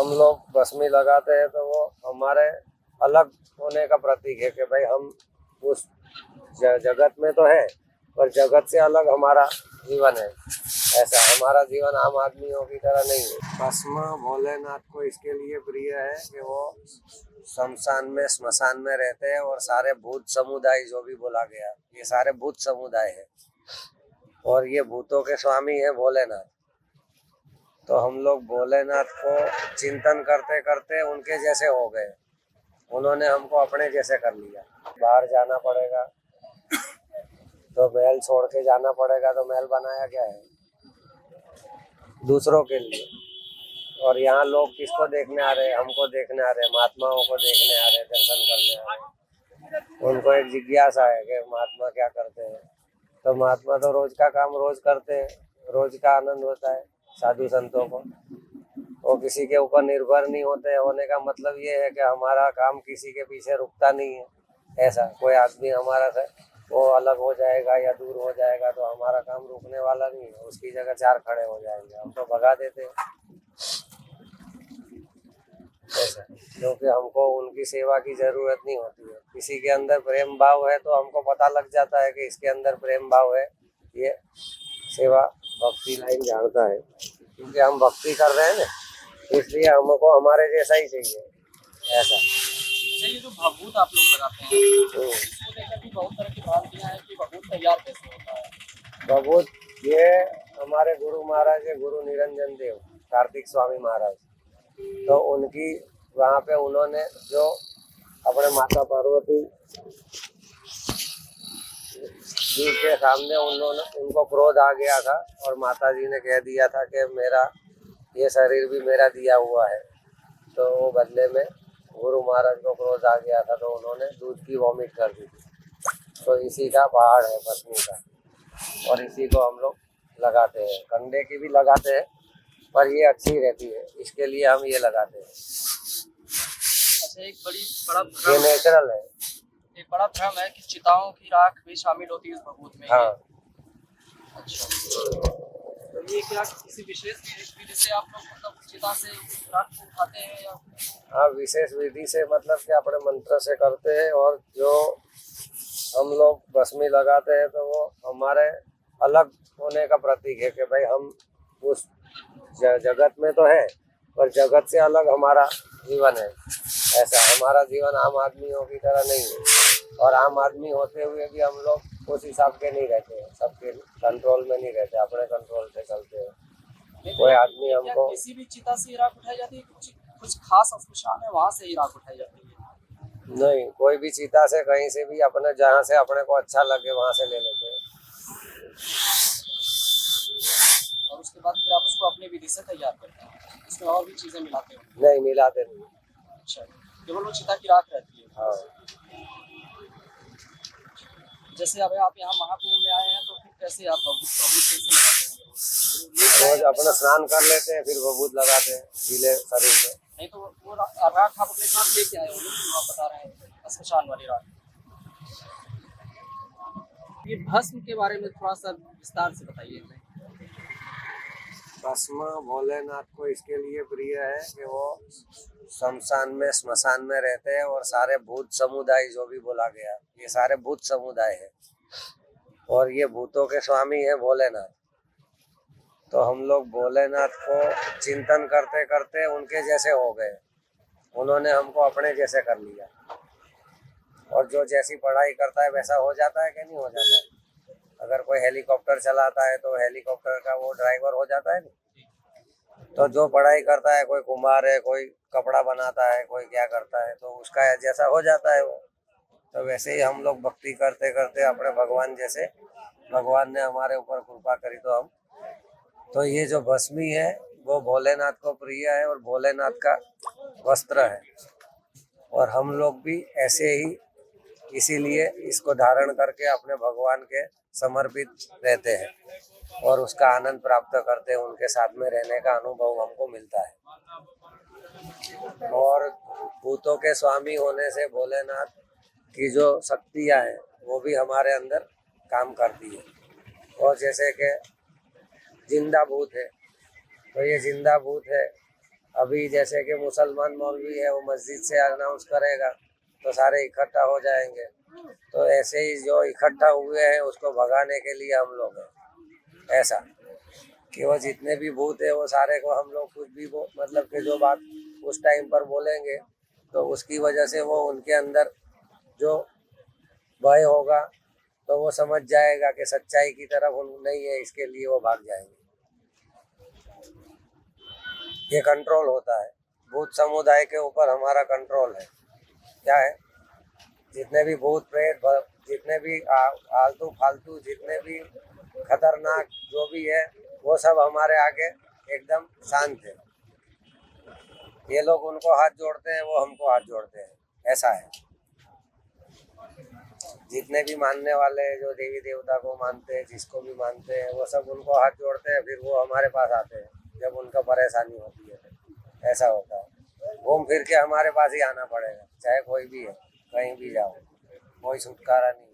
हम लोग भस्मी लगाते हैं तो वो हमारे अलग होने का प्रतीक है कि भाई हम उस जगत में तो है पर जगत से अलग हमारा जीवन है। ऐसा हमारा जीवन आम आदमियों की तरह नहीं है। भस्म भोलेनाथ को इसके लिए प्रिय है कि वो शमशान में स्मशान में रहते हैं और सारे भूत समुदाय जो भी बोला गया ये सारे भूत समुदाय है और ये भूतों के स्वामी है भोलेनाथ। तो हम लोग भोलेनाथ को चिंतन करते करते उनके जैसे हो गए। उन्होंने हमको अपने जैसे कर लिया। बाहर जाना पड़ेगा तो महल छोड़ के जाना पड़ेगा। तो महल बनाया क्या है? दूसरों के लिए। और यहाँ लोग किसको देखने आ रहे हैं? हमको देखने आ रहे हैं, महात्माओं को देखने आ रहे हैं, दर्शन करने आ रहे हैं। उनको एक जिज्ञासा है कि महात्मा क्या करते हैं। तो महात्मा तो रोज का काम रोज करते हैं, रोज का आनंद होता है। साधु संतों को वो किसी के ऊपर निर्भर नहीं होते। होने का मतलब ये है कि हमारा काम किसी के पीछे रुकता नहीं है। ऐसा कोई आदमी हमारा से वो अलग हो जाएगा या दूर हो जाएगा तो हमारा काम रुकने वाला नहीं है। उसकी जगह चार खड़े हो जाएंगे, हम तो भगा देते हैं। ऐसा क्योंकि हमको उनकी सेवा की जरूरत नहीं होती है। किसी के अंदर प्रेम भाव है तो हमको पता लग जाता है कि इसके अंदर प्रेम भाव है, ये सेवा भक्ति लाइन जानता है। क्योंकि हम भक्ति कर रहे हैं ना, इसलिए हमको हमारे जैसा ही चाहिए। ऐसा ये जो भभूत आप लोग लगाते हैं इसको लेकर भी बहुत तरह की भ्रांतियां हैं कि भभूत तैयार कैसे होता है। भभूत ये हमारे गुरु महाराज है, गुरु निरंजन देव कार्तिक स्वामी महाराज। तो उनकी वहाँ पे उन्होंने जो अपने माता पार्वती जी के सामने उनको क्रोध आ गया था और माता जी ने कह दिया था कि मेरा ये शरीर भी मेरा दिया हुआ है। तो वो बदले में गुरु महाराज को क्रोध आ गया था तो उन्होंने दूध की वॉमिट कर दी थी। तो इसी का पहाड़ है भस्मी का और इसी को हम लोग लगाते हैं। कंडे की भी लगाते हैं पर ये अच्छी रहती है, इसके लिए हम ये लगाते हैं। अच्छा, एक बड़ा ये नेचुरल है। एक बड़ा भ्रम है कि चिताओं की राख भी शामिल होती है इस भभूत में। हाँ। अच्छा, तो ये क्या किसी विशेष विधि से आप लोग मतलब चिता से राख को उठाते हैं या? हाँ, विशेष विधि से मतलब कि अपने मंत्र से करते हैं। और जो हम लोग भस्मी लगाते हैं तो वो हमारे अलग होने का प्रतीक है कि भाई हम उस जगत में तो है पर जगत से अलग हमारा जीवन है। ऐसा हमारा जीवन आम आदमियों की तरह नहीं है। और आम आदमी होते हुए भी हम लोग उस हिसाब के नहीं रहते हैं, सबके कंट्रोल में नहीं रहते, अपने कंट्रोल से चलते हैं। कोई आदमी हमको किसी भी चिता से राख उठाई जाती है? कुछ खास स्मशान है वहाँ से ही राख उठाई जाती है? नहीं, कोई भी चिता से कहीं से भी अपने जहाँ से अपने को अच्छा लगे वहाँ से ले लेते हैं। और उसके बाद फिर आप उसको अपनी विधि से तैयार करते हैं, उसमें और भी चीजें मिलाते हैं? नहीं, मिलाते नहीं। अच्छा, केवल वो चिता की राख रहती है। हाँ। जैसे अब आप यहाँ महाकुंभ में आए हैं तो फिर कैसे आप भभूत कैसे लगाते हैं? रोज अपना स्नान कर लेते हैं फिर भभूत लगाते हैं गीले शरीर पे। नहीं तो वो राख आप अपने साथ लेके आए होंगे जो आप बता रहे हैं स्मशान वाली राख। ये भस्म के बारे में थोड़ा सा विस्तार से बताइए। भस्म भोलेनाथ को इसके लिए प्रिय है कि वो शमशान में स्मशान में रहते हैं और सारे भूत समुदाय जो भी बोला गया ये सारे भूत समुदाय है और ये भूतों के स्वामी है भोलेनाथ। तो हम लोग भोलेनाथ को चिंतन करते करते उनके जैसे हो गए। उन्होंने हमको अपने जैसे कर लिया। और जो जैसी पढ़ाई करता है वैसा हो जाता है कि नहीं हो जाता है? अगर कोई हेलीकॉप्टर चलाता है तो हेलीकॉप्टर का वो ड्राइवर हो जाता है ना। तो जो पढ़ाई करता है, कोई कुम्हार है, कोई कपड़ा बनाता है, कोई क्या करता है, तो उसका जैसा हो जाता है वो। तो वैसे ही हम लोग भक्ति करते करते अपने भगवान जैसे, भगवान ने हमारे ऊपर कृपा करी तो हम। तो ये जो भस्मी है वो भोलेनाथ को प्रिय है और भोलेनाथ का वस्त्र है। और हम लोग भी ऐसे ही इसीलिए इसको धारण करके अपने भगवान के समर्पित रहते हैं और उसका आनंद प्राप्त करते हैं। उनके साथ में रहने का अनुभव हमको मिलता है। और भूतों के स्वामी होने से भोलेनाथ की जो शक्तियाँ हैं वो भी हमारे अंदर काम करती है। और जैसे कि जिंदा भूत है तो ये जिंदा भूत है अभी जैसे कि मुसलमान मौलवी है, वो मस्जिद से अनाउंस करेगा तो सारे इकट्ठा हो जाएंगे। तो ऐसे ही जो इकट्ठा हुए हैं उसको भगाने के लिए हम लोग हैं, ऐसा कि वो जितने भी भूत है वो सारे को हम लोग कुछ भी मतलब कि जो बात उस टाइम पर बोलेंगे तो उसकी वजह से वो उनके अंदर जो भय होगा तो वो समझ जाएगा कि सच्चाई की तरफ उन नहीं है, इसके लिए वो भाग जाएंगे। ये कंट्रोल होता है, भूत समुदाय के ऊपर हमारा कंट्रोल है। क्या है, जितने भी भूत प्रेत जितने भी आलतू फालतू जितने भी खतरनाक जो भी है वो सब हमारे आगे एकदम शांत है। ये लोग उनको हाथ जोड़ते हैं, वो हमको हाथ जोड़ते हैं, ऐसा है। जितने भी मानने वाले जो देवी देवता को मानते हैं, जिसको भी मानते हैं, वो सब उनको हाथ जोड़ते हैं, फिर वो हमारे पास आते हैं जब उनका परेशानी होती है। ऐसा होता है, घूम फिर के हमारे पास ही आना पड़ेगा, चाहे कोई भी है, कहीं भी जाओ, कोई छुटकारा नहीं।